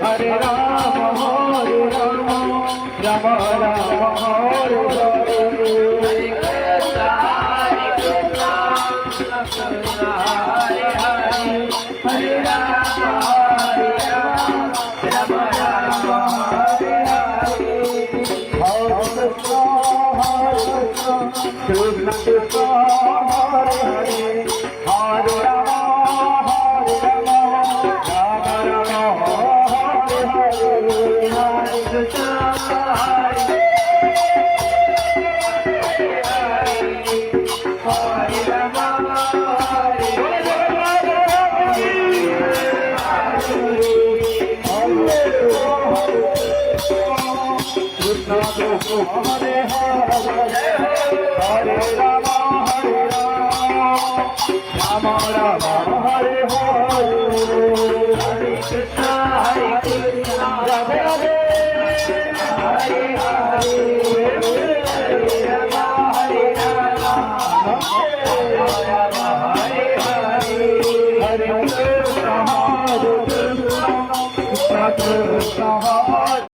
Hare Rama, Rama Rama, Hare Hare. Hare Rama, Rama Rama, Hare Hare. Krishna Krishna, Hare Hare, Hare Rama, Rama Rama, Hare Hare. Hare Krishna, Hare Rama, Krishna Krishna, Hare Hare, Hare Rama, Rama Rama, Hare Hare. Hare Krishna, Radhe Radhe, Hare Hare, Hare Rama, Rama Hare Hare. Hare Krishna, Hare Krishna, Krishna Krishna, Hare